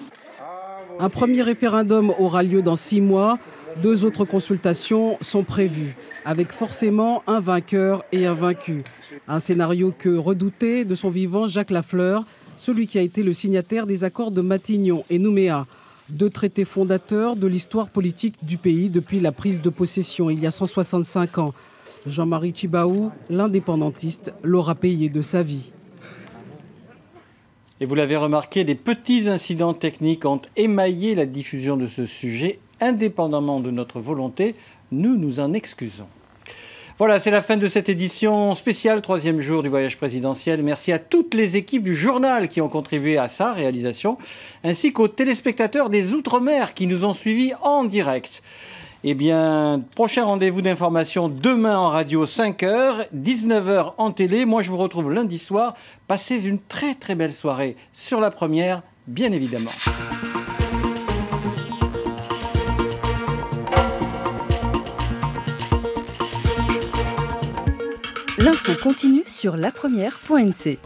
Un premier référendum aura lieu dans 6 mois. 2 autres consultations sont prévues, avec forcément un vainqueur et un vaincu. Un scénario que redoutait de son vivant Jacques Lafleur, celui qui a été le signataire des accords de Matignon et Nouméa, 2 traités fondateurs de l'histoire politique du pays depuis la prise de possession il y a 165 ans. Jean-Marie Tjibaou, l'indépendantiste, l'aura payé de sa vie. Et vous l'avez remarqué, des petits incidents techniques ont émaillé la diffusion de ce sujet. Indépendamment de notre volonté, nous nous en excusons. Voilà, c'est la fin de cette édition spéciale, 3e jour du voyage présidentiel. Merci à toutes les équipes du journal qui ont contribué à sa réalisation, ainsi qu'aux téléspectateurs des Outre-mer qui nous ont suivis en direct. Eh bien, prochain rendez-vous d'information demain en radio, 5h, 19h en télé. Moi, je vous retrouve lundi soir. Passez une très très belle soirée sur la première, bien évidemment. L'info continue sur lapremière.nc.